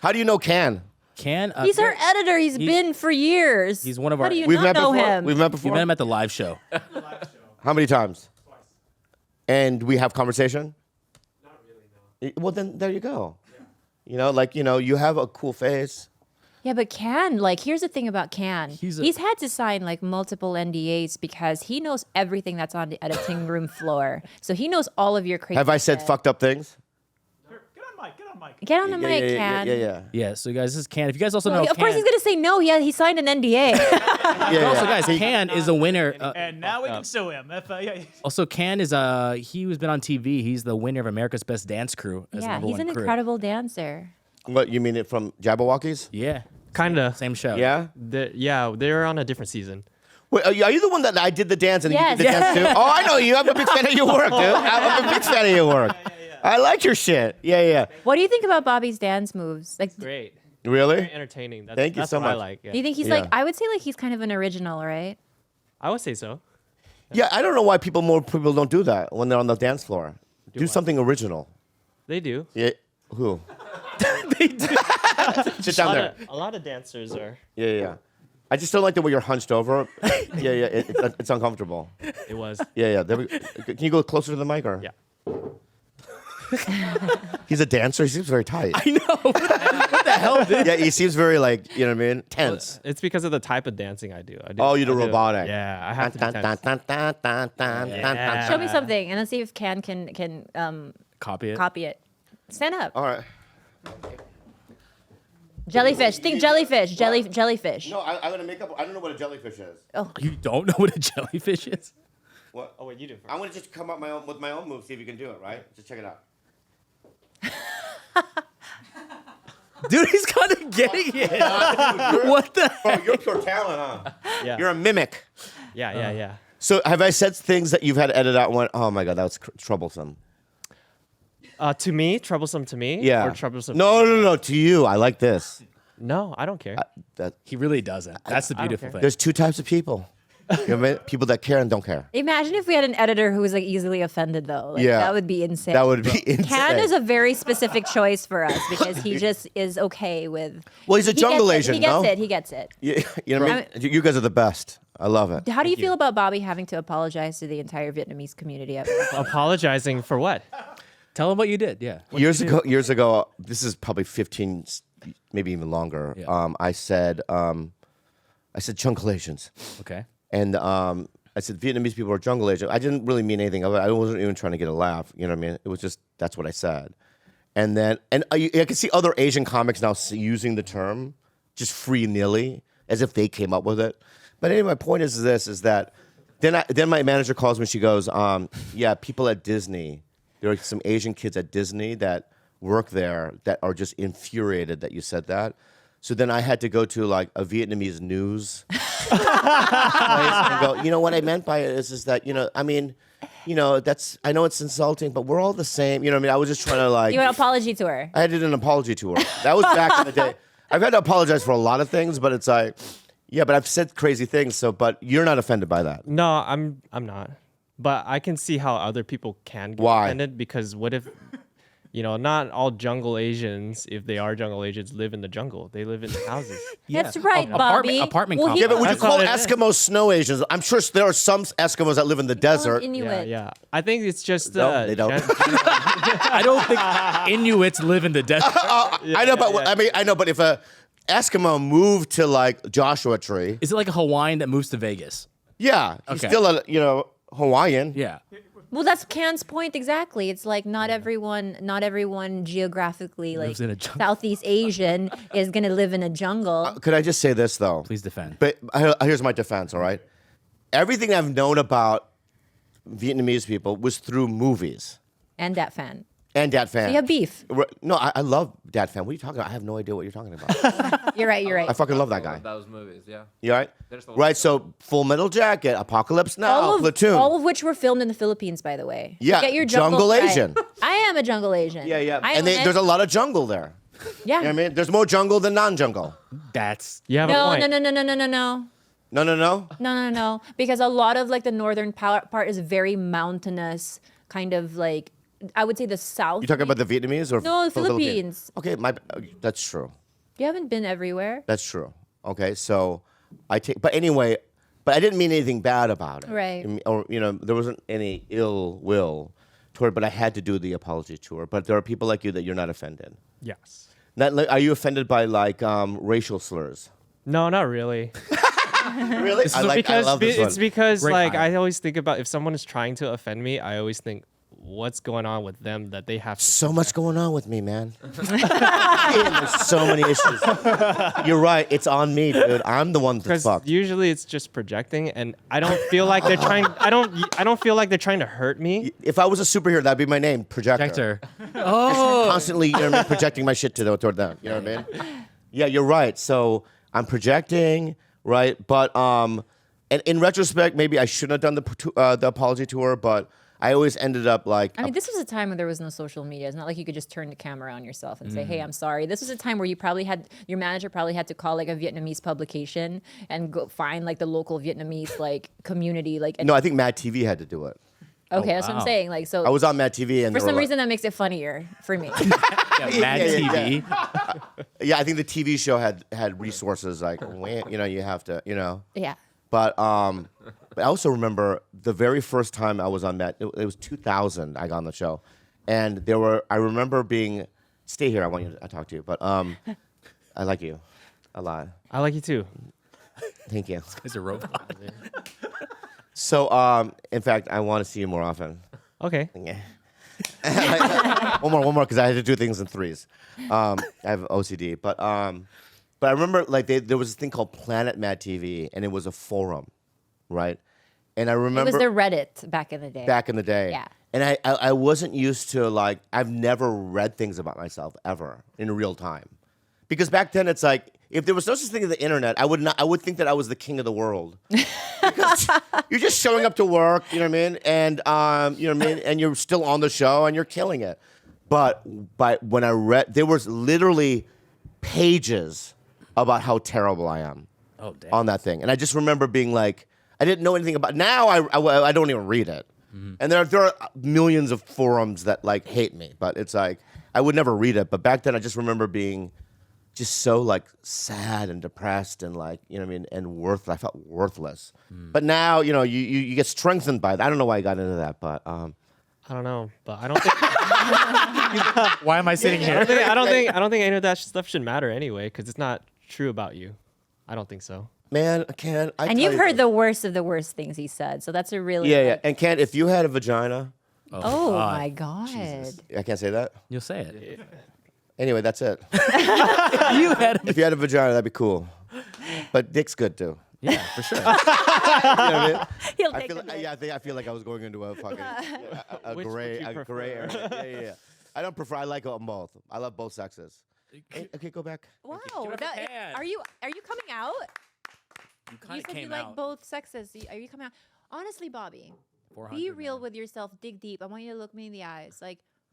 How do you know Can? He's our editor. He's been for years. He's one of our. How do you We've not met know before. him? We've met before. We met him at the live show. How many times? Twice. And we have conversation. Not really, no. Well, then there you go. Yeah. You have a cool face. Yeah, but Can, here's the thing about Can. He's had to sign multiple NDAs because he knows everything that's on the editing room floor. So he knows all of your crazy. Have I said shit. fucked up things? Here, get on mic. Get on the mic, Can. Yeah. Yeah. So guys, this is Can. If you guys also know, Of course, he's gonna say no. Yeah, he signed an NDA. Also, guys, Can is a winner. And now we can sue him. Also, Can is he's been on TV. He's the winner of America's Best Dance Crew. As the Yeah, number he's one an crew. incredible dancer. What, you mean it from Jabberwockies? Yeah. Kinda. Same show. Yeah? They're on a different season. Wait, are you the one that I did the dance and Yes. you did the dance too? Oh, I know you. I'm a big fan of your work, dude. I'm a big fan of your work. I like your shit. Yeah. What do you think about Bobby's dance moves? Do Great. Really? Very entertaining. Thank you that's so what I much. like. Yeah. you think he's Yeah. I would say he's kind of an original, right? I would say so. Yeah, I don't know why more people don't do that when they're on the dance floor. Do something original. They do. Yeah. Who? They do. Sit down there. A lot of dancers are. Yeah. I just don't like the way you're hunched over. Yeah. It's uncomfortable. It was. Yeah. Can you go closer to the mic or? Yeah. He's a dancer. He seems very tight. I know. What the hell, dude? Yeah, he seems very you know what I mean? Tense. It's because of the type of dancing I do. Oh, you do robotic. Yeah, I have to be tense. Yeah. Show me something, and let's see if Can Copy it. copy it. Stand up. All right. Jellyfish. Think jellyfish. Jellyfish. No, I'm gonna make up. I don't know what a jellyfish is. Oh, You don't know what a jellyfish is? What? Oh wait, you do first. I'm gonna just come up with my own move. See if you can do it. Right? Just check it out. Dude, he's kind of getting it. What the Oh, heck? you're pure talent, huh? Yeah. You're a mimic. Yeah. So have I said things that you've had to edit out? And went, oh my god, that was troublesome. To me, troublesome to me. Yeah. Or troublesome. No. To you, I like this. No, I don't care. He really doesn't. That's the I don't beautiful care. thing. There's two types of people. You know what I mean? People that care and don't care. imagine if we had an editor who was easily offended though. Yeah. That would be insane. That would be insane. Can is a very specific choice for us because he just is okay with. Well, he's a jungle gets it. Asian, He gets no? it. He gets it. You know what I mean? You guys are the best. I love it. How do you feel about Bobby having to apologize to the entire Vietnamese community? Apologizing for what? Tell him what you did. Yeah. Years ago, this is probably 15, maybe even longer. Yeah. I said jungle Asians. Okay. And I said Vietnamese people are jungle Asian. I didn't really mean anything of it. I wasn't even trying to get a laugh. You know what I mean? It was just, that's what I said. And then, I can see other Asian comics now using the term just free-nilly, as if they came up with it. But anyway, my point is that then my manager calls me, she goes, yeah, people at Disney, there are some Asian kids at Disney that work there that are just infuriated that you said that. So then I had to go to a Vietnamese news place and go, you know what I meant by it is that, that's, I know it's insulting, but we're all the same. You know what I mean? I was just trying to You want an apology to her? I did an apology to her. That was back in the day. I've had to apologize for a lot of things, but it's yeah, but I've said crazy things. but you're not offended by that. No, I'm not. But I can see how other people can get Why? offended because what if, not all jungle Asians, if they are jungle Asians, live in the jungle. They live in houses. That's right, Bobby. Apartment Well, complex. Yeah, but would you That's call all it is. Eskimos snow Asians? I'm sure there are some Eskimos that live in the desert. Inuit. Yeah. I think it's just No, they don't. I don't think Inuits live in the desert. I know, but I know, but if a Eskimo moved to Joshua Tree, Is it like a Hawaiian that moves to Vegas? yeah, he's Okay. still a Hawaiian. Yeah. Well, that's Can's point exactly. It's not everyone geographically Lives in a jungle. Southeast Asian is gonna live in a jungle. Could I just say this though? Please defend. But here's my defense. All right, everything I've known about Vietnamese people was through movies And that fan. and Dat Fan. So you have beef. No, I love Dat Fan. What are you talking about? I have no idea what you're talking about. You're right. I fucking love that guy. Those movies, yeah. You all right? There's the- Right. So Full Metal Jacket, Apocalypse Now, Platoon. All of which were filmed in the Philippines, by the way. Yeah, Get your jungle right. Asian. I am a jungle Asian. Yeah. I And own it. there's a lot of jungle there. Yeah. You know what I mean? There's more jungle than non-jungle. That's You have a No, point. no. Because a lot of the northern part is very mountainous, kind of I would say the South. You talking about the Vietnamese or No, the Philippines? Philippines. Okay, that's true. You haven't been everywhere. That's true. Okay, so but anyway, but I didn't mean anything bad about it. Right. Or there wasn't any ill will toward, but I had to do the apology tour. But there are people like you that you're not offended. Yes. Are you offended by like racial slurs? No, not really. Really? I love this one. It's because Great like eye. I always think about if someone is trying to offend me, I always think what's going on with them that they have to So much going on with me, man. There's so many issues. You're right. It's on me, dude. I'm the one that's because fucked. usually it's just projecting and I don't feel like they're trying I don't feel like they're trying to hurt me. If I was a superhero, that'd be my name, Projector. Oh, Constantly, projecting my shit toward them. You know what I mean? Yeah, you're right. So I'm projecting, right? But and in retrospect, maybe I shouldn't have done the apology tour, but I always ended up like. I mean, this was a time when there was no social media. It's not like you could just turn the camera on yourself and say, "Hey, I'm sorry." This was a time where your manager probably had to call like a Vietnamese publication and go find like the local Vietnamese like community. Like, No, I think Mad TV had to do it. okay, that's what I'm wow. saying. Like, so I was on Mad TV, and for they were some like- reason that makes it funnier for me. Mad yeah, TV. yeah, I think the TV show had resources like, you have to, Yeah. But I also remember the very first time I was on Mad. It was 2000. I got on the show, and I remember being. Stay here. I want you to talk to you. But I like you a lot. I like you too. Thank you. He's a robot. So, in fact, I want to see you more often. Okay. Yeah. one more, because I had to do things in threes. I have OCD, but I remember like there was this thing called Planet Mad TV, and it was a forum, right? And I It remember was the Reddit back in the day. back in the day, Yeah. And I wasn't used to like I've never read things about myself ever in real time, because back then it's like if there was no such thing as the internet, I would think that I was the king of the world. Because you're just showing up to work, you know what I mean, and you know what I mean, and you're still on the show and you're killing it. But when I read, there was literally pages about how terrible I am Oh, damn. on that thing, and I just remember being like, I didn't know anything about. Now I don't even read it, and there are millions of forums that like hate me, but it's like I would never read it. But back then, I just remember being just so like sad and depressed and like you know what I mean and I felt worthless. But now you get strengthened by that. I don't know why I got into that, but I don't know, but I don't think Why am I sitting here? I don't think any of that stuff should matter anyway because it's not true about you. I don't think so. man, Ken, And you've heard the worst of the worst things he said. So that's a really yeah. And Ken, if you had a vagina, Oh God. my God. I can't say that. You'll say it. Anyway, that's it. You had If you had a vagina, that'd be cool. But dick's good too. Yeah, for sure. You know what I mean? He'll I take feel a like, bit. I feel like I was going into a fucking a Which would gray you prefer? gray area. Yeah. I don't prefer. I like them both. I love both sexes. Okay, go back. Wow. Give it a hand. Are you coming out? You You kind of said you came like out. both sexes. Are you coming out? Honestly, Bobby, 400, be real man. with yourself. Dig deep. I want you to look me in the eyes. Like,